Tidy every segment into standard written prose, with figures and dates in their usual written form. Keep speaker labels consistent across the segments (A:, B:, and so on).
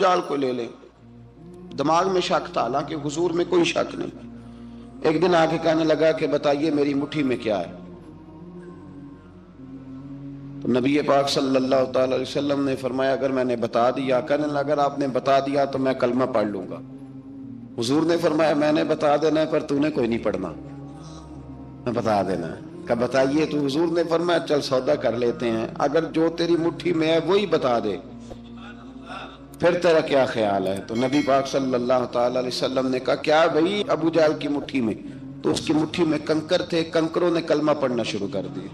A: جال کو لے لیں. دماغ میں شک تھا، حالانکہ حضور میں کوئی شک نہیں. ایک دن آ کے کہنے لگا کہ بتائیے میری مٹھی میں کیا ہے. تو نبی پاک صلی اللہ تعالی علیہ وسلم نے فرمایا اگر میں نے بتا دیا، کہنے لگا اگر آپ نے بتا دیا تو میں کلمہ پڑھ لوں گا. حضور نے فرمایا میں نے بتا دینا ہے پر تو نے کوئی نہیں پڑھنا، میں بتا دینا ہے. کہ بتائیے. تو حضور نے فرمایا چل سودا کر لیتے ہیں، اگر جو تیری مٹھی میں ہے وہی بتا دے پھر تیرا کیا خیال ہے. تو نبی پاک صلی اللہ تعالی علیہ وسلم نے کہا کیا بھائی ابو جہل کی مٹھی میں؟ تو اس کی مٹھی میں کنکر تھے، کنکروں نے کلمہ پڑھنا شروع کر دیا.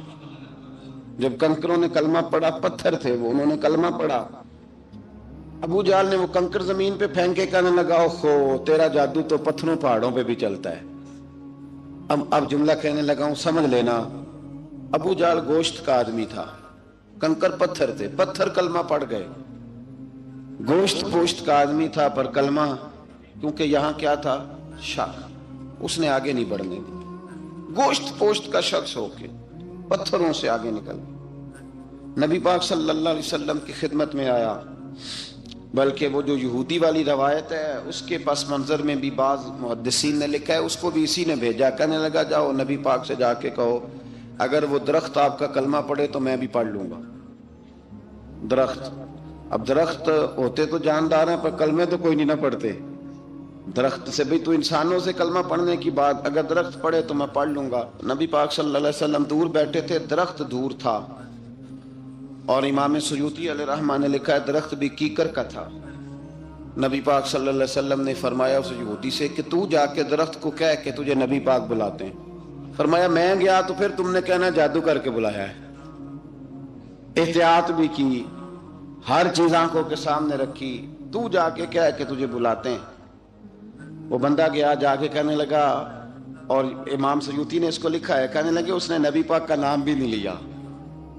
A: جب کنکروں نے کلمہ پڑھا، پتھر تھے وہ، انہوں نے کلمہ پڑھا. ابو جہل نے وہ کنکر زمین پہ پھینکے، کہنے لگا اوہو تیرا جادو تو پتھروں پہاڑوں پہ بھی چلتا ہے. اب جملہ کہنے لگا ہوں سمجھ لینا. ابو جہل گوشت کا آدمی تھا، کنکر پتھر تھے، پتھر کلمہ پڑھ گئے. گوشت پوشت کا آدمی تھا پر کلمہ، کیونکہ یہاں کیا تھا؟ شک. اس نے آگے نہیں بڑھنے دی. گوشت پوشت کا شخص ہو کے پتھروں سے آگے نکل نبی پاک صلی اللہ علیہ وسلم کی خدمت میں آیا. بلکہ وہ جو یہودی والی روایت ہے اس کے پس منظر میں بھی بعض محدثین نے لکھا ہے، اس کو بھی اسی نے بھیجا. کہنے لگا جاؤ نبی پاک سے جا کے کہو اگر وہ درخت آپ کا کلمہ پڑھے تو میں بھی پڑھ لوں گا. درخت، اب درخت ہوتے تو جاندار ہیں پر کلمے تو کوئی نہیں نہ پڑھتے. درخت سے بھی تو انسانوں سے کلمہ پڑھنے کی بات، اگر درخت پڑھے تو میں پڑھ لوں گا. نبی پاک صلی اللہ علیہ وسلم دور بیٹھے تھے، درخت دور تھا. اور امام سیوطی علیہ رحمہ نے لکھا ہے درخت بھی کیکر کا تھا. نبی پاک صلی اللہ علیہ وسلم نے فرمایا اس یہودی سے کہ تو جا کے درخت کو کہہ کہ تجھے نبی پاک بلاتے ہیں. فرمایا میں گیا تو پھر تم نے کہنا جادو کر کے بلایا ہے. احتیاط بھی کی، ہر چیز آنکھوں کے سامنے رکھی. تو جا کے کہہ کہ تجھے بلاتے ہیں. وہ بندہ گیا، جا کے کہنے لگا، اور امام سیوطی نے اس کو لکھا ہے، کہنے لگے اس نے نبی پاک کا نام بھی نہیں لیا،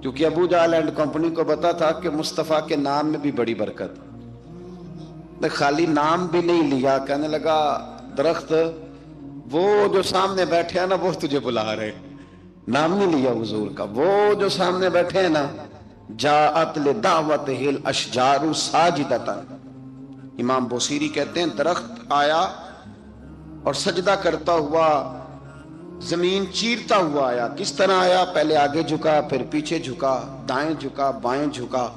A: کیونکہ ابو جہل اینڈ کمپنی کو پتا تھا کہ مصطفیٰ کے نام میں بھی بڑی برکت. خالی نام بھی نہیں لیا. کہنے لگا درخت وہ جو سامنے بیٹھے ہیں نا وہ تجھے بلا رہے. نام نہیں لیا حضور کا. وہ جو سامنے بیٹھے ہیں نا، جاءت لدعوتہ الاشجار ساجدۃ. امام بوصیری کہتے ہیں درخت آیا اور سجدہ کرتا ہوا، زمین چیرتا ہوا آیا. کس طرح آیا؟ پہلے آگے جھکا، پھر پیچھے جھکا، دائیں جھکا، بائیں جھکا.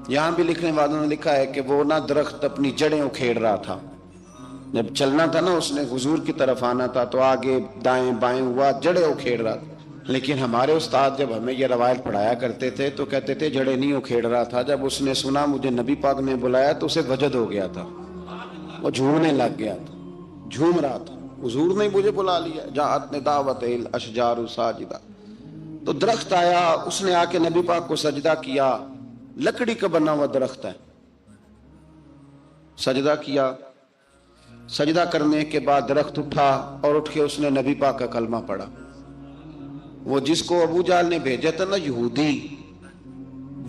A: یہاں بھی لکھنے والوں نے لکھا ہے کہ وہ نہ درخت اپنی جڑیں اکھیڑ رہا تھا. جب چلنا تھا نا اس نے حضور کی طرف آنا تھا تو آگے دائیں بائیں ہوا، جڑیں اکھیڑ رہا تھا. لیکن ہمارے استاد جب ہمیں یہ روایت پڑھایا کرتے تھے تو کہتے تھے جڑیں نہیں اکھیڑ رہا تھا. جب اس نے سنا مجھے نبی پاک نے بلایا تو اسے وجد ہو گیا تھا، وہ جھومنے لگ گیا تھا، جھوم رہا تھا. حضور نے مجھے بلا لیا. جاءت لدعوتہ الاشجار ساجدہ. تو درخت آیا، اس نے آ کے نبی پاک کو سجدہ کیا. لکڑی کا بنا ہوا درخت ہے. سجدہ کیا. سجدہ کرنے کے بعد درخت اٹھا اور اٹھ کے اس نے نبی پاک کا کلمہ پڑھا. وہ جس کو ابو جہل نے بھیجا تھا نا یہودی،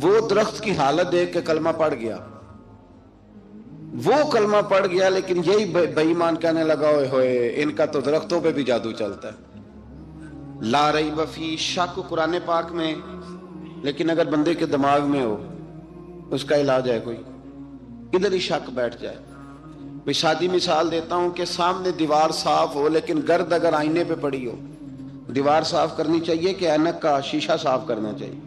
A: وہ درخت کی حالت دیکھ کے کلمہ پڑھ گیا. وہ کلمہ پڑھ گیا، لیکن یہی بے ایمان کہنے لگا ہوئے ہوئے ان کا تو درختوں پہ بھی جادو چلتا ہے. لا ریب فی، شک قرآن پاک میں، لیکن اگر بندے کے دماغ میں ہو اس کا علاج ہے کوئی، ادھر ہی شک بیٹھ جائے. میں سادی مثال دیتا ہوں کہ سامنے دیوار صاف ہو لیکن گرد اگر آئینے پہ پڑی ہو. دیوار صاف کرنی چاہیے کہ اینک کا شیشہ صاف کرنا چاہیے؟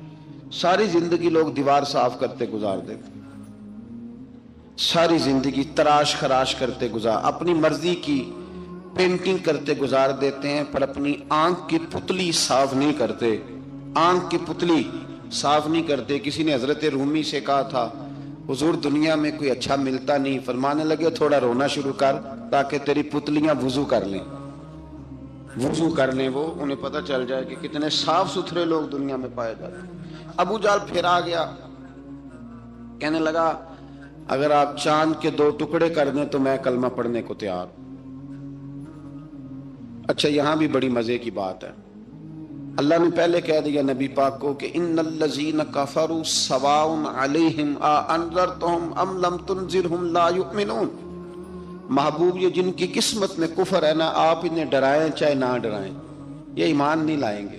A: ساری زندگی لوگ دیوار صاف کرتے گزار دیتے، ساری زندگی تراش خراش کرتے گزار، اپنی مرضی کی پینٹنگ کرتے گزار دیتے ہیں، پر اپنی آنکھ کی پتلی صاف نہیں کرتے. آنکھ کی پتلی صاف نہیں کرتے. کسی نے حضرت رومی سے کہا تھا حضور دنیا میں کوئی اچھا ملتا نہیں. فرمانے لگے تھوڑا رونا شروع کر تاکہ تیری پتلیاں وضو کر لیں. وضو کر لیں، وہ انہیں پتہ چل جائے کہ کتنے صاف ستھرے لوگ دنیا میں پائے جاتے ہیں. ابو جہل پھر آ گیا، کہنے لگا اگر آپ چاند کے 2 ٹکڑے کر دیں تو میں کلمہ پڑھنے کو تیار. اچھا یہاں بھی بڑی مزے کی بات ہے. اللہ نے پہلے کہہ دیا نبی پاک کو کہ ان الذین کفروا سواء علیہم اانذرتہم ام لم تنذرہم لا یؤمنون. محبوب یہ جن کی قسمت میں کفر ہے نا، آپ انہیں ڈرائیں چاہے نہ ڈرائیں، یہ ایمان نہیں لائیں گے.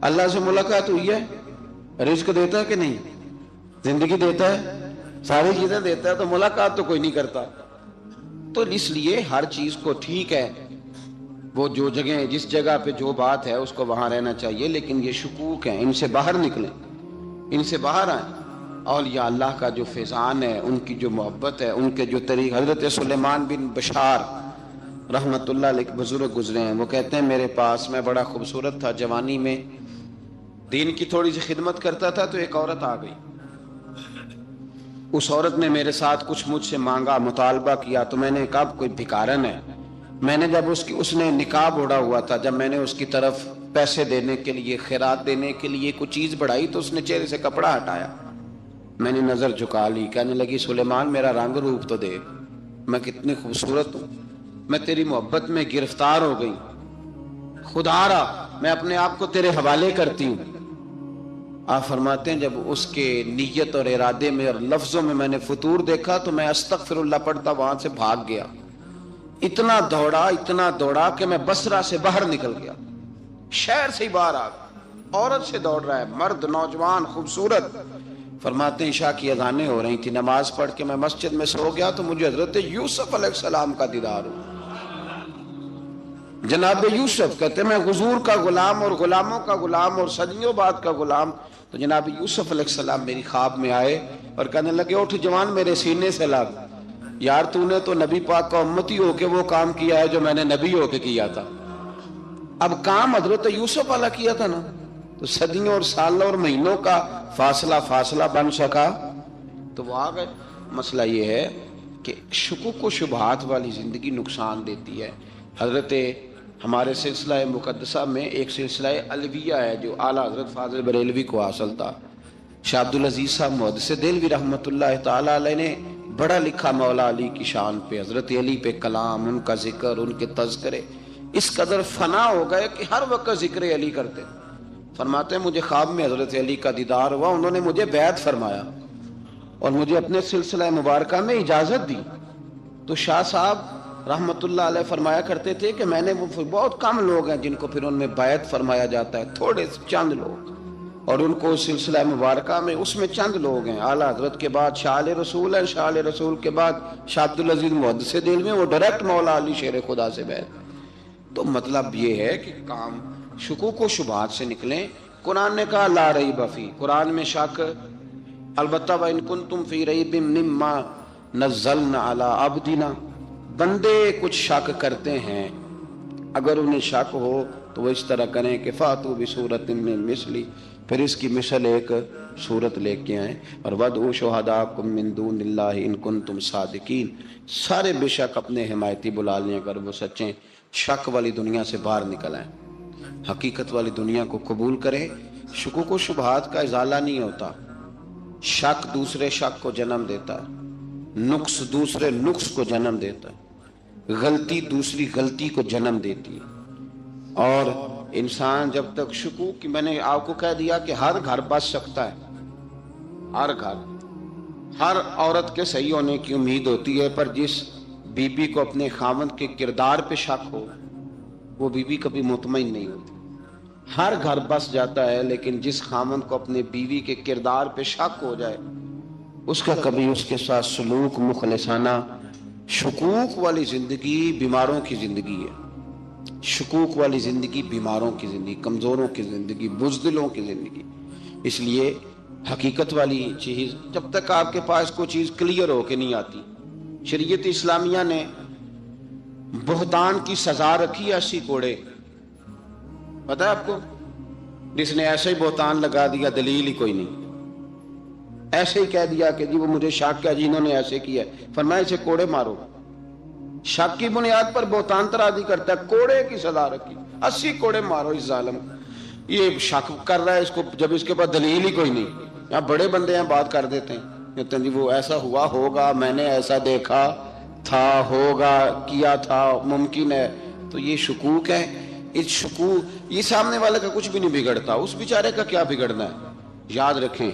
A: اللہ سے ملاقات ہوئی ہے؟ رزق دیتا ہے کہ نہیں؟ زندگی دیتا ہے، ساری چیزیں دیتا ہے، تو ملاقات تو کوئی نہیں کرتا۔ تو اس لیے ہر چیز کو ٹھیک ہے، وہ جو جگہ جس جگہ پہ جو بات ہے اس کو وہاں رہنا چاہیے، لیکن یہ شکوک ہیں، ان سے باہر نکلیں، ان سے باہر آئیں۔ اولیاء اللہ کا جو فیضان ہے، ان کی جو محبت ہے، ان کے جو طریق، حضرت سلیمان بن بشار رحمت اللہ علیہ بزرگ گزرے ہیں، وہ کہتے ہیں میرے پاس، میں بڑا خوبصورت تھا جوانی میں، دین کی تھوڑی سی خدمت کرتا تھا، تو ایک عورت آ گئی، اس عورت نے میرے ساتھ کچھ مجھ سے مانگا، مطالبہ کیا، تو میں نے کہا کوئی بھکارن ہے۔ میں نے جب اس نے نقاب اوڑھا ہوا تھا، جب میں نے اس کی طرف پیسے دینے کے لیے، خیرات دینے کے لیے کوئی چیز بڑھائی، تو اس نے چہرے سے کپڑا ہٹایا، میں نے نظر جھکا لی، کہنے لگی سلیمان میرا رنگ روپ تو دیکھ، میں کتنی خوبصورت ہوں، میں تیری محبت میں گرفتار ہو گئی، خدا را میں اپنے آپ کو تیرے حوالے کرتی ہوں۔ آپ فرماتے ہیں جب اس کے نیت اور ارادے میں اور لفظوں میں میں نے فطور دیکھا، تو میں استغفر اللہ پڑھتا وہاں سے بھاگ گیا، اتنا دوڑا کہ میں بصرہ سے باہر نکل گیا، شہر سے ہی باہر آ گیا، عورت سے دوڑ رہا ہے، مرد، نوجوان، خوبصورت۔ فرماتے ہیں عشاء کی اذانیں ہو رہی تھی، نماز پڑھ کے میں مسجد میں سو گیا، تو مجھے حضرت یوسف علیہ السلام کا دیدار ہوا۔ جناب یوسف کہتے ہیں میں حضور کا غلام اور غلاموں کا غلام اور صدیوں بعد کا غلام، تو جناب یوسف علیہ السلام میری خواب میں آئے اور کہنے لگے اٹھ جوان، میرے سینے سے لگ، یار تو نے تو نبی پاک کا امتی ہو کے وہ کام کیا ہے جو میں نے نبی ہو کے کیا تھا۔ اب کام حضرت یوسف والا کیا تھا نا، تو صدیوں اور سالوں اور مہینوں کا فاصلہ بن سکا، تو وہ آ گئے۔ مسئلہ یہ ہے کہ شکوک و شبہات والی زندگی نقصان دیتی ہے۔ حضرت ہمارے سلسلہ مقدسہ میں ایک سلسلہ علویہ ہے جو اعلیٰ حضرت فاضل بریلوی کو حاصل تھا، شاہ عبدالعزیز صاحب محدث دہلوی رحمۃ اللہ تعالی علیہ نے بڑا لکھا مولا علی کی شان پہ، حضرت علی پہ کلام، ان کا ذکر، ان کے تذکرے اس قدر فنا ہو گئے کہ ہر وقت ذکر علی کرتے۔ فرماتے ہیں مجھے خواب میں حضرت علی کا دیدار ہوا، انہوں نے مجھے بیعت فرمایا اور مجھے اپنے سلسلہ مبارکہ میں اجازت دی۔ تو شاہ صاحب رحمت اللہ علیہ فرمایا کرتے تھے کہ میں نے وہ بہت کم لوگ ہیں جن کو پھر ان میں بیعت فرمایا جاتا ہے، تھوڑے چند لوگ، اور ان کو سلسلہ مبارکہ میں اس میں چند لوگ ہیں، اعلیٰ حضرت کے بعد شاہ رسول ہیں، شاہ رسول کے بعد شاہ عبدالعزیز محدث دہلوی، وہ ڈائریکٹ مولا علی شیر خدا سے بیعت۔ تو مطلب یہ ہے کہ کام شکوک و شبہات سے نکلیں۔ قرآن نے کہا لا ریب فی، قرآن میں شک البتہ وَإِن كُنتُمْ فِي رَيْبٍ مِّمَّا نَزَّلْنَا عَلَىٰ عَبْدِنَا، بندے کچھ شک کرتے ہیں، اگر انہیں شک ہو تو وہ اس طرح کریں کہ فَأْتُوا بِسُورَةٍ مِّن مِّثْلِهِ، پھر اس کی مثل ایک صورت لے کے آئیں، اور وَادْعُوا شُهَدَاءَكُم مِّن دُونِ اللَّهِ إِن كُنتُمْ صَادِقِينَ، سارے بے شک اپنے حمایتی بلا لیں اگر وہ سچیں۔ شک والی دنیا سے باہر نکل آئیں، حقیقت والی دنیا کو قبول کریں۔ شکوک و شبہات کا ازالہ نہیں ہوتا، شک دوسرے شک کو جنم دیتا ہے، نقص دوسرے نقص کو جنم دیتا ہے، غلطی دوسری غلطی کو جنم دیتی ہے۔ اور انسان جب تک شکوک کی، میں نے آپ کو کہہ دیا کہ ہر گھر بس سکتا ہے، ہر گھر، ہر عورت کے صحیح ہونے کی امید ہوتی ہے، پر جس بی بی کو اپنے خاوند کے کردار پہ شک ہو وہ بی بی کبھی مطمئن نہیں ہوتی۔ ہر گھر بس جاتا ہے، لیکن جس خاوند کو اپنے بیوی کے کردار پہ شک ہو جائے اس کا کبھی اس کے ساتھ سلوک مخلصانہ۔ شکوک والی زندگی بیماروں کی زندگی ہے، شکوک والی زندگی بیماروں کی زندگی، کمزوروں کی زندگی، بزدلوں کی زندگی۔ اس لیے حقیقت والی چیز جب تک آپ کے پاس کوئی چیز کلیئر ہو کے نہیں آتی، شریعت اسلامیہ نے بہتان کی سزا رکھی 80 کوڑے، پتہ ہے آپ کو؟ جس نے ایسے ہی بہتان لگا دیا، دلیل ہی کوئی نہیں، ایسے ہی کہہ دیا کہ جی وہ مجھے شک کیا، جی انہوں نے ایسے کیا، فرمایا اسے کوڑے مارو۔ شک کی بنیاد پر بہتان ترازی کرتا ہے، کوڑے کی سزا رکھی، 80 کوڑے مارو اس ظالم کو۔ یہ شک کر رہا ہے اس کو، جب اس کے پاس دلیل ہی کوئی نہیں۔ یہاں بڑے بندے ہیں بات کر دیتے ہیں، کہتے ہیں جی وہ ایسا ہوا ہوگا، میں نے ایسا دیکھا تھا، ہوگا، کیا تھا، ممکن ہے۔ تو یہ شکوک ہے۔ اس شکوک، یہ سامنے والے کا کچھ بھی نہیں بگڑتا، اس بیچارے کا کیا بگڑنا ہے۔ یاد رکھیں،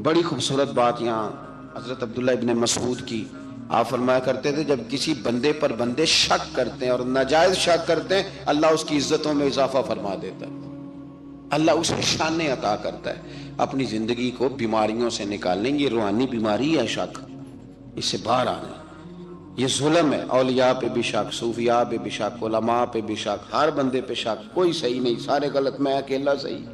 A: بڑی خوبصورت بات یہاں حضرت عبداللہ ابن مسعود کی، آپ فرمایا کرتے تھے جب کسی بندے پر بندے شک کرتے ہیں اور ناجائز شک کرتے ہیں، اللہ اس کی عزتوں میں اضافہ فرما دیتا ہے۔ اللہ اسے شانیں عطا کرتا ہے اپنی زندگی کو بیماریوں سے نکالنے. یہ روحانی بیماری ہے شک، اس سے باہر آنا. یہ ظلم ہے، اولیاء پہ بھی شک، صوفیاء پہ بھی شک، علماء پہ بھی شک، ہر بندے پہ شک، کوئی صحیح نہیں، سارے غلط، میں اکیلا صحیح.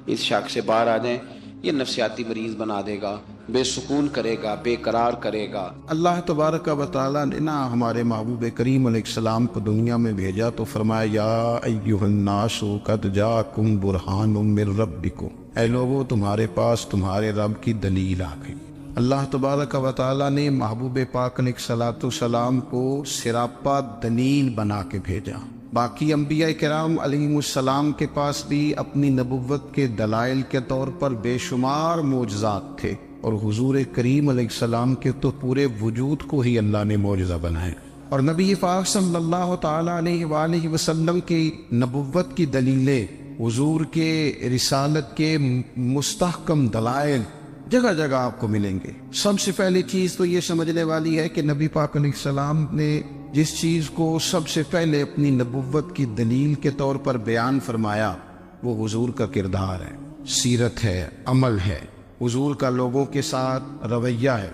A: اس شک سے باہر آ جائیں. یہ نفسیاتی مریض بنا دے گا، بے سکون کرے گا، بے قرار کرے گا.
B: اللہ تبارک و تعالیٰ نے ہمارے محبوب کریم علیہ السلام کو دنیا میں بھیجا تو فرمایا یا ایھا الناس قد جاءکم برہان من ربکم، اے لوگو تمہارے پاس تمہارے رب کی دلیل آ گئی. اللہ تبارک و تعالیٰ نے محبوب پاک علیہ السلام کو سراپا دلیل بنا کے بھیجا. باقی انبیاء کرام علیہم السلام کے پاس بھی اپنی نبوت کے دلائل کے طور پر بے شمار معجزات تھے، اور حضور کریم علیہ السلام کے تو پورے وجود کو ہی اللہ نے معجزہ بنایا. اور نبی پاک صلی اللہ تعالیٰ علیہ وآلہ وسلم کی نبوت کی دلیلیں، حضور کے رسالت کے مستحکم دلائل جگہ جگہ آپ کو ملیں گے. سب سے پہلی چیز تو یہ سمجھنے والی ہے کہ نبی پاک علیہ السلام نے جس چیز کو سب سے پہلے اپنی نبوت کی دلیل کے طور پر بیان فرمایا وہ حضور کا کردار ہے، سیرت ہے، عمل ہے، حضور کا لوگوں کے ساتھ رویہ ہے.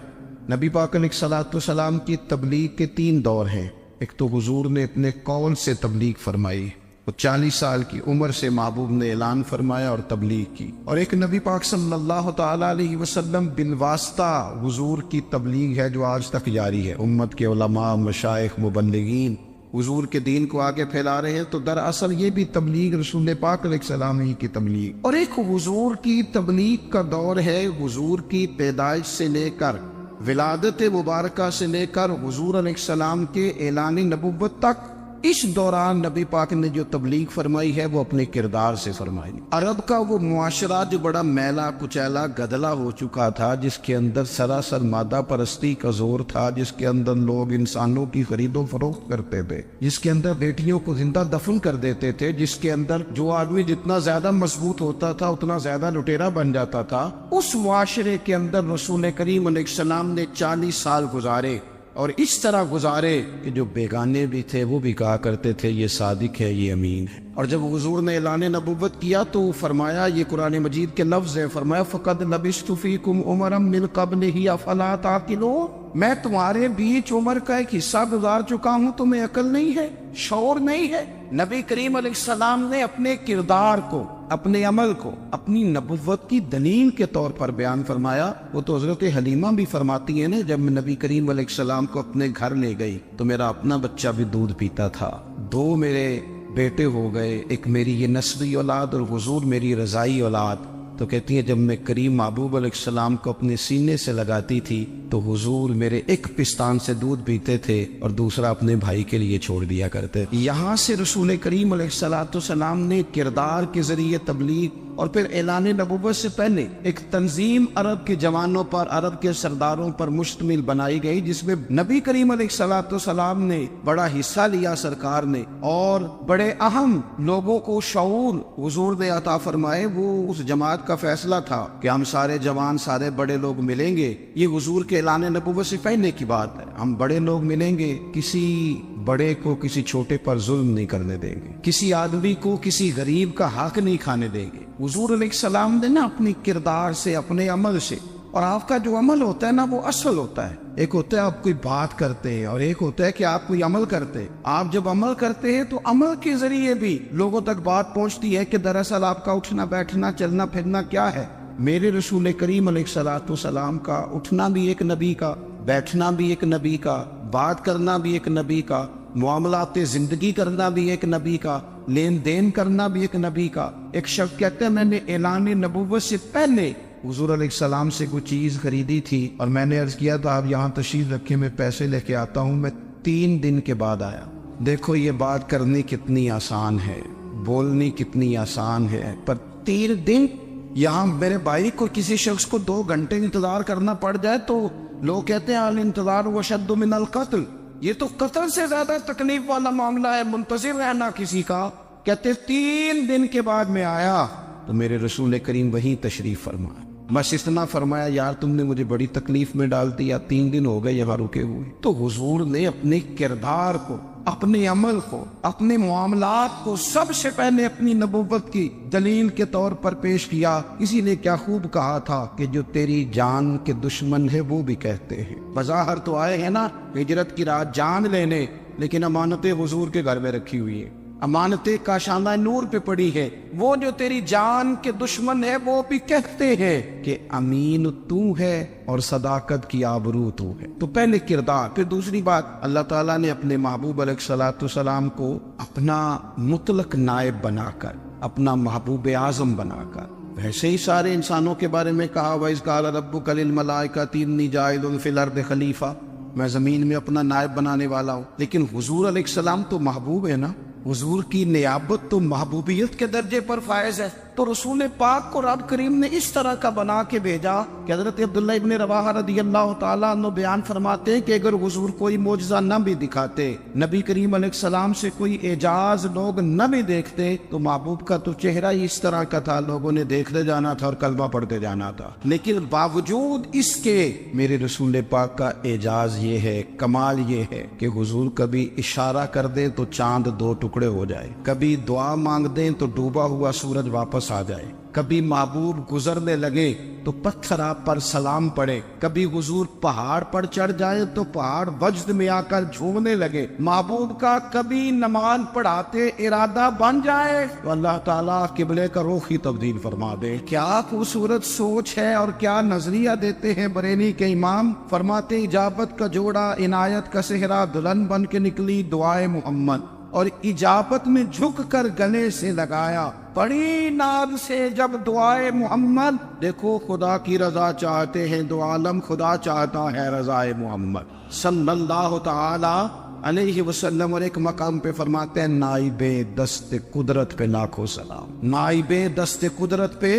B: نبی پاک علیہ السلام کی تبلیغ کے 3 دور ہیں. ایک تو حضور نے اپنے قول سے تبلیغ فرمائی، وہ 40 سال کی عمر سے محبوب نے اعلان فرمایا اور تبلیغ کی. اور ایک نبی پاک صلی اللہ تعالیٰ علیہ وسلم بالواسطہ حضور کی تبلیغ ہے جو آج تک جاری ہے. امت کے علماء، مشائخ، مبلغین حضور کے دین کو آگے پھیلا رہے ہیں، تو دراصل یہ بھی تبلیغ رسول پاک علیہ السلام ہی کی تبلیغ. اور ایک حضور کی تبلیغ کا دور ہے حضور کی پیدائش سے لے کر ولادت مبارکہ سے لے کر حضور علیہ السلام کے اعلان نبوت تک. اس دوران نبی پاک نے جو تبلیغ فرمائی ہے وہ اپنے کردار سے فرمائی. عرب کا وہ معاشرہ جو بڑا میلا کچیلا گدلا ہو چکا تھا، جس کے اندر سراسر مادہ پرستی کا زور تھا، جس کے اندر لوگ انسانوں کی خرید و فروخت کرتے تھے، جس کے اندر بیٹیوں کو زندہ دفن کر دیتے تھے، جس کے اندر جو آدمی جتنا زیادہ مضبوط ہوتا تھا اتنا زیادہ لٹیرا بن جاتا تھا، اس معاشرے کے اندر رسول کریم علیہ السلام نے 40 سال گزارے. اور اس طرح گزارے کہ جو بیگانے بھی تھے وہ بھی کہا کرتے تھے یہ صادق ہے، یہ امین ہے. اور جب حضور نے اعلان نبوت کیا تو فرمایا، یہ قرآن مجید کے لفظ ہیں، فرمایا فَقَدْ لَبِثْتُ فِيكُمْ عُمَرًا مِّن قَبْلِهِ أَفَلَا تَعْقِلُونَ، میں تمہارے بیچ عمر کا ایک حصہ گزار چکا ہوں، تمہیں عقل نہیں ہے، شعور نہیں ہے. نبی کریم علیہ السلام نے اپنے کردار کو، اپنے عمل کو اپنی نبوت کی دلیل کے طور پر بیان فرمایا. وہ تو حضرت حلیمہ بھی فرماتی ہیں نا، جب میں نبی کریم علیہ السلام کو اپنے گھر لے گئی تو میرا اپنا بچہ بھی دودھ پیتا تھا، 2 میرے بیٹے ہو گئے، ایک میری یہ نسبی اولاد اور حضور میری رضائی اولاد. تو کہتی ہیں جب میں کریم محبوب علیہ السلام کو اپنے سینے سے لگاتی تھی تو حضور میرے ایک پستان سے دودھ پیتے تھے اور دوسرا اپنے بھائی کے لیے چھوڑ دیا کرتے. یہاں سے رسول کریم علیہ السلام نے کردار کے ذریعے تبلیغ اور پھر اعلان نبوت سے پہلے ایک تنظیم عرب کے جوانوں پر، عرب کے سرداروں پر مشتمل بنائی گئی، جس میں نبی کریم علیہ السلام نے بڑا حصہ لیا سرکار نے، اور بڑے اہم لوگوں کو شعور حضور نے عطا فرمائے. وہ اس جماعت کا فیصلہ تھا کہ ہم سارے جوان، سارے بڑے لوگ ملیں گے. یہ حضور کے اعلان نبوت سے پہلے کی بات ہے. ہم بڑے لوگ ملیں گے، کسی بڑے کو کسی چھوٹے پر ظلم نہیں کرنے دیں گے، کسی آدمی کو کسی غریب کا حق نہیں کھانے دیں گے. حضور علیہ السلام نے اپنی کردار سے، اپنے عمل سے، اور آپ کا جو عمل ہوتا ہے وہ اصل ہوتا ہے. ایک ہوتا ہے آپ کوئی بات کرتے ہیں اور ایک ہوتا ہے کہ آپ کوئی عمل کرتے ہیں. آپ جب عمل کرتے ہیں تو عمل کے ذریعے بھی لوگوں تک بات پہنچتی ہے کہ دراصل آپ کا اٹھنا بیٹھنا چلنا پھرنا کیا ہے. میرے رسول کریم علیہ السلام کا اٹھنا بھی ایک نبی کا، بیٹھنا بھی ایک نبی کا، بات کرنا بھی ایک نبی کا، معاملات زندگی کرنا بھی ایک نبی کا، لین دین کرنا بھی ایک نبی کا. ایک شخص کہتے ہیں میں نے اعلان نبوت سے پہلے حضور علیہ السلام سے کوئی چیز خریدی تھی اور میں نے عرض کیا تھا آپ یہاں تشریف رکھے، میں پیسے لے کے آتا ہوں. میں 3 دن کے بعد آیا. دیکھو یہ بات کرنی کتنی آسان ہے، بولنی کتنی آسان ہے، پر 3 دن یہاں میرے بھائی کو کسی شخص کو 2 گھنٹے انتظار کرنا پڑ جائے تو لوگ کہتے ہیں الانتظار وشد من القتل، یہ تو قتل سے زیادہ تکلیف والا معاملہ ہے منتظر رہنا کسی کا. کہتے 3 دن کے بعد میں آیا تو میرے رسول کریم وہیں تشریف فرمایا. بس اتنا فرمایا یار تم نے مجھے بڑی تکلیف میں ڈال دیا، 3 دن ہو گئے یہاں رکے ہوئے. تو حضور نے اپنے کردار کو، اپنے عمل کو، اپنے معاملات کو سب سے پہلے اپنی نبوت کی دلیل کے طور پر پیش کیا۔ اسی نے کیا خوب کہا تھا کہ جو تیری جان کے دشمن ہے وہ بھی کہتے ہیں، بظاہر تو آئے ہیں نا ہجرت کی رات جان لینے، لیکن امانتیں حضور کے گھر میں رکھی ہوئی ہیں، امانتیں کاشانہ نور پہ پڑی ہے۔ وہ جو تیری جان کے دشمن ہے وہ بھی کہتے ہیں کہ امین تو ہے اور صداقت کی آبرو تو ہے۔ تو پہلے کردار، پھر دوسری بات، اللہ تعالیٰ نے اپنے محبوب علیہ السلام کو اپنا مطلق نائب بنا کر، اپنا محبوب اعظم بنا کر، ویسے ہی سارے انسانوں کے بارے میں کہا وَإِذْ قَالَ رَبُّكَ لِلْمَلَائِكَةِ إِنِّي جَاعِلٌ فِي الْأَرْضِ خَلِيفَةً، میں زمین میں اپنا نائب بنانے والا ہوں۔ لیکن حضور علیہ السلام تو محبوب ہے نا، حضور کی نیابت تو محبوبیت کے درجے پر فائز ہے۔ تو رسول پاک کو رب کریم نے اس طرح کا بنا کے بھیجا کہ حضرت عبداللہ ابن رواحہ رضی اللہ تعالیٰ عنہ بیان فرماتے ہیں کہ اگر حضور کوئی معجزہ نہ بھی دکھاتے، نبی کریم علیہ السلام سے کوئی اعجاز لوگ نہ بھی دیکھتے، تو محبوب کا تو چہرہ ہی اس طرح کا تھا، لوگوں نے دیکھتے جانا تھا اور کلمہ پڑھتے جانا تھا۔ لیکن باوجود اس کے میرے رسول پاک کا اعجاز یہ ہے، کمال یہ ہے کہ حضور کبھی اشارہ کر دیں تو چاند دو ٹکڑے ہو جائے، کبھی دعا مانگ دیں تو ڈوبا ہوا سورج واپس آ جائے، کبھی محبوب گزرنے لگے تو پتھر آپ پر سلام پڑے، کبھی حضور پہاڑ پر چڑھ جائے تو پہاڑ وجد میں آ کر جھومنے لگے، محبوب کا کبھی نماز پڑھاتے ارادہ بن جائے تو اللہ تعالیٰ قبلے کا رخ ہی تبدیل فرما دے۔ کیا خوبصورت سوچ ہے اور کیا نظریہ دیتے ہیں بریلی کے امام، فرماتے اجابت کا جوڑا عنایت کا صحرا دلہن بن کے نکلی دعائے محمد، اور اجابت میں جھک کر گلے سے لگایا بڑی ناز سے جب دعائے محمد، دیکھو خدا کی رضا چاہتے ہیں دو عالم، خدا چاہتا ہے رضائے محمد صلی اللہ تعالی علیہ وسلم۔ اور ایک مقام پہ فرماتے ہیں نائب دست قدرت پہ لاکھوں سلام، نائب دست قدرت پہ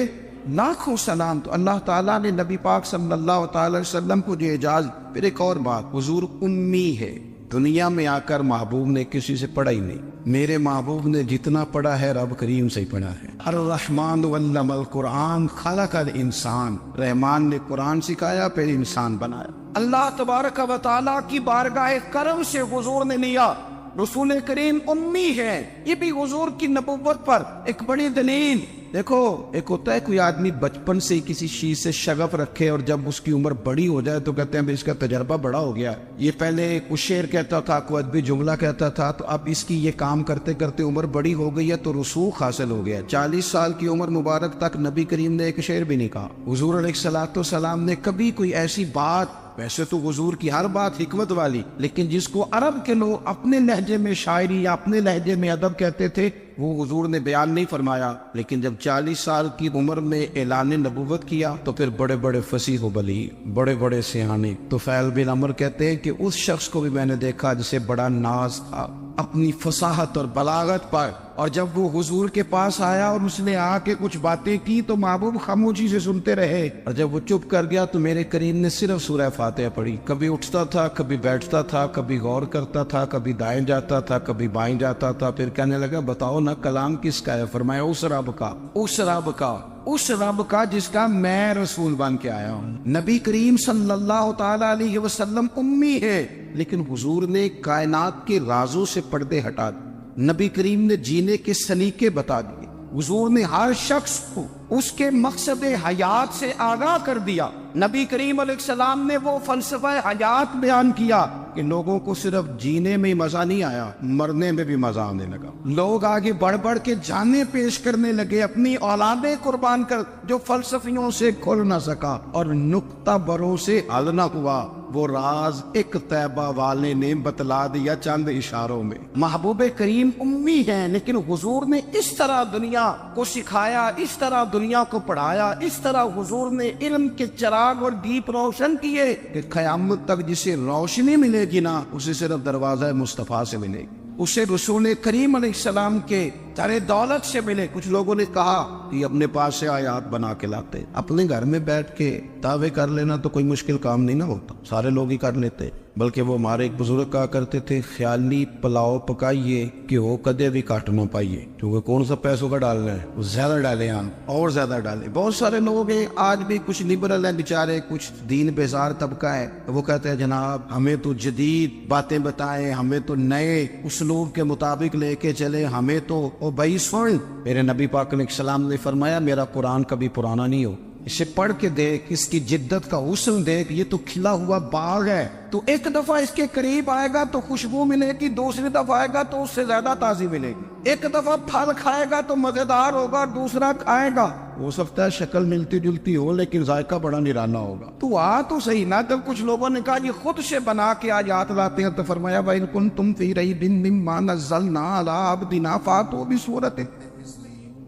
B: لاکھوں سلام۔ تو اللہ تعالیٰ نے نبی پاک صلی اللہ تعالی وسلم کو جو اعجاز۔ پھر ایک اور بات، حضور امی ہے، دنیا میں آ کر محبوب نے کسی سے پڑھا ہی نہیں، میرے محبوب نے جتنا پڑھا ہے رب کریم سے ہی پڑھا ہے۔ الرحمن علم القرآن خلق الانسان، رحمان نے قرآن سکھایا پھر انسان بنایا۔ اللہ تبارک و تعالیٰ کی بارگاہ کرم سے حضور نے لیا، رسول کریم امی ہے، یہ بھی حضور کی نبوت پر ایک بڑی دلیل۔ دیکھو ایک ہوتا ہے کوئی آدمی بچپن سے کسی چیز سے شغف رکھے اور جب اس کی عمر بڑی ہو جائے تو کہتے ہیں اس کا تجربہ بڑا ہو گیا، یہ پہلے کچھ شعر کہتا تھا، کوئی ادبی جملہ کہتا تھا، تو اب اس کی یہ کام کرتے کرتے عمر بڑی ہو گئی ہے تو رسوخ حاصل ہو گیا۔ 40 سال کی عمر مبارک تک نبی کریم نے ایک شعر بھی نہیں کہا۔ حضور علیہ السلام نے کبھی کوئی ایسی بات، ویسے تو حضور کی ہر بات حکمت والی، لیکن جس کو عرب کے لوگ اپنے لہجے میں شاعری یا اپنے لہجے میں ادب کہتے تھے، وہ حضور نے بیان نہیں فرمایا۔ لیکن جب 40 سال کی عمر میں اعلان نبوت کیا تو پھر بڑے بڑے فصیح و بلیغ، بڑے بڑے سیانے، طفیل بن عمر کہتے ہیں کہ اس شخص کو بھی میں نے دیکھا جسے بڑا ناز تھا اپنی فصاحت اور بلاغت پر، اور جب وہ حضور کے پاس آیا اور اس نے آ کے کچھ باتیں کی تو محبوب خاموشی سے سنتے رہے، اور جب وہ چپ کر گیا تو میرے کریم نے صرف سورہ فاتحہ پڑھی۔ کبھی اٹھتا تھا، کبھی بیٹھتا تھا، کبھی غور کرتا تھا، کبھی دائیں جاتا تھا، کبھی بائیں جاتا تھا، پھر کہنے لگا بتاؤ نا کلام کس کا ہے؟ فرمایا اس رب کا، اس رب کا، اس رب کا جس کا میں رسول بن کے آیا ہوں۔ نبی کریم صلی اللہ تعالی علیہ وسلم امی ہے، لیکن حضور نے کائنات کے رازوں سے پردے ہٹا دیے، نبی کریم نے جینے کے سلیقے بتا دیے، حضور نے ہر شخص کو اس کے مقصد حیات سے آگاہ کر دیا۔ نبی کریم علیہ السلام نے وہ فلسفہ حیات بیان کیا کہ لوگوں کو صرف جینے میں مزہ نہیں آیا، مرنے میں بھی مزہ آنے لگا۔ لوگ آگے بڑھ بڑھ کے جانیں پیش کرنے لگے، اپنی اولادیں قربان کر، جو فلسفیوں سے کھل نہ سکا اور نقطہ بروں سے حل نہ ہوا، وہ راز ایک طیبہ والے نے بتلا دیا چند اشاروں میں۔ محبوب کریم امی ہیں، لیکن حضور نے اس طرح دنیا کو سکھایا، اس طرح دنیا کو پڑھایا، اس طرح حضور نے علم کے چراغ اور دیپ روشن کیے کہ قیامت تک جسے روشنی ملے گی نا، اسے صرف دروازہ مصطفیٰ سے ملے گی، اسے رسول کریم علیہ السلام کے سارے دولت سے ملے. کچھ لوگوں نے کہا کہ اپنے پاس سے آیات بنا کے لاتے. اپنے گھر میں بیٹھ کے دعوے کر لینا تو کوئی مشکل کام نہیں نہ ہوتا, سارے لوگ ہی کر لیتے. بلکہ وہ ہمارے ایک بزرگ کہا کرتے تھے, خیالی پلاؤ پکائیے کہ وہ کدے بھی کاٹ نہ پائیے. کیونکہ کون سا پیسوں کا ڈالنا ہے, وہ زیادہ ڈالیں آپ اور زیادہ ڈالیں. بہت سارے لوگ ہیں آج بھی, کچھ لبرل ہیں بیچارے, کچھ دین بیزار طبقہ ہے, وہ کہتے ہیں جناب ہمیں تو جدید باتیں بتائیں, ہمیں تو نئے اسلوب کے مطابق لے کے چلے, ہمیں تو او بھائی سن, میرے نبی پاک علیہ السلام نے فرمایا میرا قرآن کبھی پرانا نہیں ہو, اسے پڑھ کے دیکھ, اس کی جدت کا حسن دیکھ, یہ تو کھلا ہوا باغ ہے. تو ایک دفعہ اس کے قریب آئے گا تو خوشبو ملے گی, دوسری دفعہ آئے گا تو اس سے زیادہ تازی ملے گی. ایک دفعہ پھل کھائے گا تو مزیدار ہوگا, دوسرا کھائے گا ہو سکتا ہے شکل ملتی جلتی ہو لیکن ذائقہ بڑا نرالا ہوگا. تو تو صحیح نا. جب کچھ لوگوں نے کہا یہ خود سے بنا کے آیات لاتے ہیں تو فرمایا وَإِن كُنتُمْ فِي رَيْبٍ مِّمَّا نَزَّلْنَا عَلَىٰ عَبْدِنَا فَأْتُوا بِسُورَةٍ,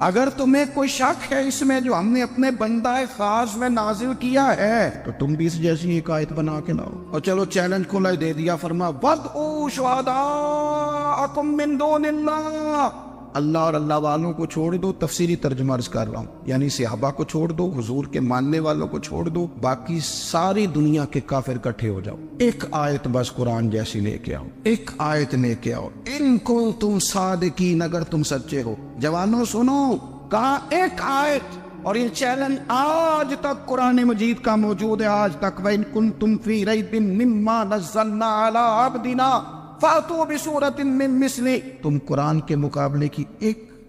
B: اگر تمہیں کوئی شک ہے اس میں جو ہم نے اپنے بندہ خاص میں نازل کیا ہے تو تم بھی اس جیسی ایک آیت بنا کے لاؤ. اور چلو چیلنج کھلا دے دیا, فرما وَادْعُوا شُهَدَاءَكُم مِّن دُونِ اللَّهِ, اللہ اور اللہ والوں کو چھوڑ دو. تفسیری ترجمہ عرض کر رہا ہوں, یعنی صحابہ کو چھوڑ دو, حضور کے ماننے والوں کو چھوڑ دو, باقی ساری دنیا کے کافر اکٹھے ہو جاؤ, ایک آیت بس قرآن جیسی لے کے آؤ, ایک آیت لے کے آؤ. ان کنتم صادقین, اگر تم سچے ہو. جوانوں سنو, کہا ایک آیت, اور یہ چیلنج آج تک قرآن مجید کا موجود ہے, آج تک. وَإِن كُنتُمْ فِي رَيْبٍ مِّمَّا نَزَّلْنَا عَلَىٰ عَبْدِنَا فَأْتُوا بِسُورَةٍ مِّن مِّثْلِهِ, تم قرآن کے مقابلے کی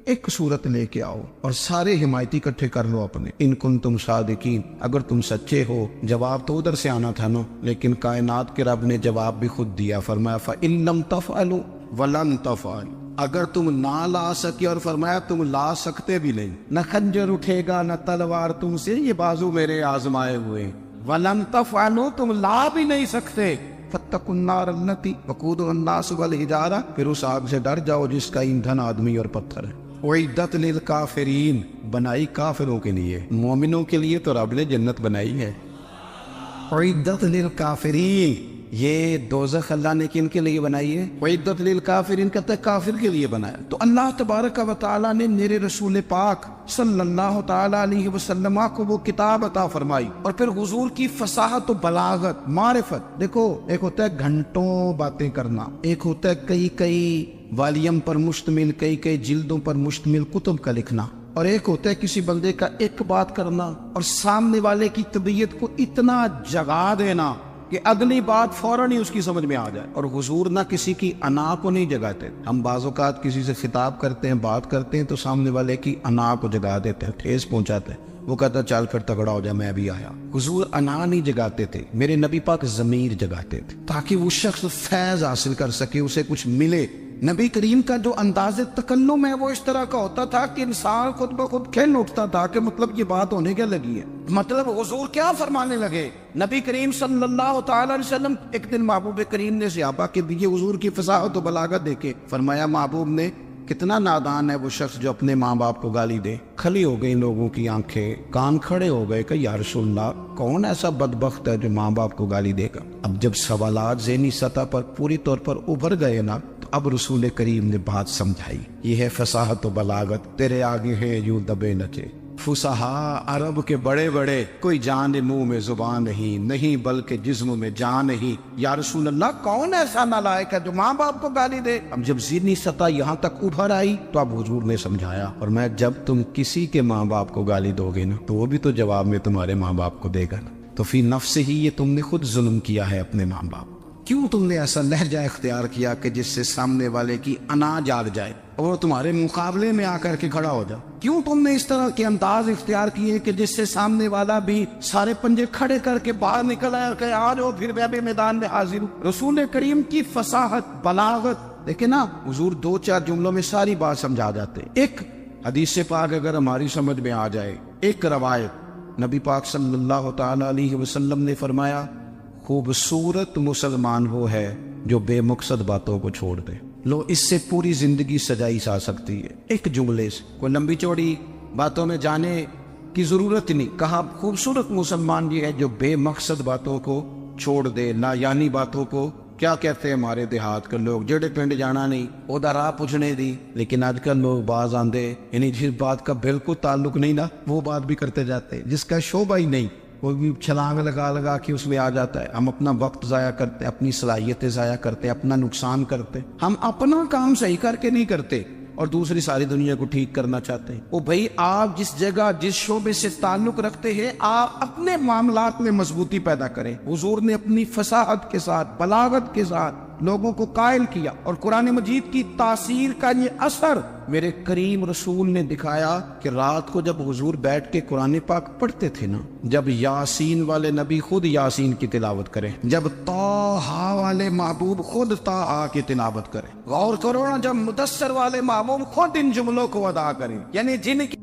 B: ایک صورت لے کے آؤ اور سارے حمایتی اکٹھے کر لو اپنے. ان کنتم صادقین, اگر تم سچے ہو. جواب تو ادھر سے آنا تھا نا, لیکن کائنات کے رب نے جواب بھی خود دیا, فرمایا فَإِن لَّمْ تَفْعَلُوا وَلَن تَفْعَلُوا, اگر تم نہ لا سکے, اور فرمایا تم لا سکتے بھی نہیں, نہ خنجر اٹھے گا نہ تلوار تم سے, یہ بازو میرے آزمائے ہوئے. وَلَن تَفْعَلُوا, تم لا بھی نہیں سکتے. فَاتَّقُوا النَّارَ الَّتِي وَقُودُهَا النَّاسُ وَالْحِجَارَةُ, پھر اس آگ سے ڈر جاؤ جس کا ایندھن آدمی اور پتھر ہے. اُعِدَّتْ لِلْكَافِرِينَ, بنائی کافروں کے لیے, مومنوں کے لیے تو رب نے جنت بنائی ہے. اُعِدَّتْ لِلْكَافِرِينَ, یہ دوزخ اللہ نے کن کے لیے بنائی ہے؟ اُعِدَّتْ لِلْكَافِرِينَ کہتے ہیں کافر کے لیے بنایا. تو اللہ تبارک و تعالیٰ نے میرے رسول پاک صلی اللہ تعالیٰ علیہ وسلم کو وہ کتاب عطا فرمائی, اور پھر حضور کی فصاحت و بلاغت, معرفت. دیکھو, ایک ہوتا ہے گھنٹوں باتیں کرنا, ایک ہوتا ہے کئی والیم پر مشتمل, کئی جلدوں پر مشتمل کتب کا لکھنا, اور ایک ہوتا ہے کسی بندے کا ایک بات کرنا اور سامنے والے کی طبیعت کو اتنا جگا دینا کہ اگلی بات فوراً ہی اس کی سمجھ میں آ جائے. اور حضور نہ کسی کی انا کو نہیں جگاتے. ہم بعض اوقات کسی سے خطاب کرتے ہیں, بات کرتے ہیں تو سامنے والے کی انا کو جگا دیتے ہیں, ٹھیس پہنچاتے ہیں, وہ کہتا چل پھر تگڑا ہو جائے میں بھی آیا. حضور انا نہیں جگاتے تھے, میرے نبی پاک ضمیر جگاتے تھے تاکہ وہ شخص فیض حاصل کر سکے, اسے کچھ ملے. نبی کریم کا جو انداز تکلم ہے وہ اس طرح کا ہوتا تھا کہ انسان خود بخود کھل اٹھتا تھا کہ مطلب یہ بات ہونے کیا لگی ہے, مطلب حضور کیا فرمانے لگے. نبی کریم صلی اللہ تعالی علیہ وسلم, ایک دن محبوب کریم نے صحابہ کے دیے حضور کی فصاحت و بلاغت دیکھے, فرمایا محبوب نے کتنا نادان ہے وہ شخص جو اپنے ماں باپ کو گالی دے. کھلی ہو گئی لوگوں کی آنکھیں, کان کھڑے ہو گئے کہ یا رسول اللہ کون ایسا بدبخت ہے جو ماں باپ کو گالی دے گا. اب جب سوالات ذہنی سطح پر پوری طور پر ابھر گئے نا, تو اب رسول کریم نے بات سمجھائی. یہ ہے فصاحت و بلاغت, تیرے آگے ہے یوں دبے نچے. فصحا عرب کے بڑے بڑے, کوئی جان منہ میں زبان نہیں بلکہ جسم میں جان نہیں. یا رسول اللہ کون ایسا نالائق ہے جو ماں باپ کو گالی دے. اب جب ذہنی سطح یہاں تک ابھر آئی تو اب حضور نے سمجھایا, اور میں جب تم کسی کے ماں باپ کو گالی دو گے نا تو وہ بھی تو جواب میں تمہارے ماں باپ کو دے گا نا. تو فی نفس ہی یہ تم نے خود ظلم کیا ہے اپنے ماں باپ. کیوں تم نے ایسا لہجہ اختیار کیا کہ جس سے سامنے والے کی انا جاگ جائے اور تمہارے مقابلے میں آ کر کے کھڑا ہو جائے؟ کیوں تم نے اس طرح کے انداز اختیار کیے کہ جس سے سامنے والا بھی سارے پنجے کھڑے کر کے باہر نکل آیا کہ آ جاؤ پھر میں بھی میدان میں حاضر ہوں. رسول کریم کی فصاحت بلاغت دیکھیں نا, حضور 2-4 جملوں میں ساری بات سمجھا جاتے. ایک حدیث پاک اگر ہماری سمجھ میں آ جائے, ایک روایت, نبی پاک صلی اللہ تعالی علیہ وسلم نے فرمایا خوبصورت مسلمان وہ ہے جو بے مقصد باتوں کو چھوڑ دے. لو, اس سے پوری زندگی سجائی جا سکتی ہے ایک جملے سے. کوئی لمبی چوڑی باتوں میں جانے کی ضرورت نہیں. کہا خوبصورت مسلمان یہ ہے جو بے مقصد باتوں کو چھوڑ دے, لا یعنی باتوں کو کیا کہتے ہیں ہمارے دیہات کے لوگ جڑے پنڈ جانا نہیں وہ راہ پوچھنے دی، لیکن آج کل لوگ باز آندے یعنی جس بات کا بالکل تعلق نہیں نا وہ بات بھی کرتے جاتے ہیں، جس کا شعبہ ہی نہیں وہ بھی چھلانگ لگا کے اس میں آ جاتا ہے۔ ہم اپنا وقت ضائع کرتے، اپنی صلاحیتیں ضائع کرتے، اپنا نقصان کرتے، ہم اپنا کام صحیح کر کے نہیں کرتے اور دوسری ساری دنیا کو ٹھیک کرنا چاہتے ہیں۔ وہ بھائی آپ جس جگہ جس شعبے سے تعلق رکھتے ہیں آپ اپنے معاملات میں مضبوطی پیدا کریں۔ حضور نے اپنی فصاحت کے ساتھ بلاغت کے ساتھ لوگوں کو قائل کیا، اور قرآن مجید کی تاثیر کا یہ اثر میرے کریم رسول نے دکھایا کہ رات کو جب حضور بیٹھ کے قرآن پاک پڑھتے تھے نا، جب یاسین والے نبی خود یاسین کی تلاوت کریں، جب طٰہٰ والے محبوب خود طٰہٰ کی تلاوت کریں، غور کرو نا جب مدثر والے محبوب خود ان جملوں کو ادا کریں، یعنی جن کی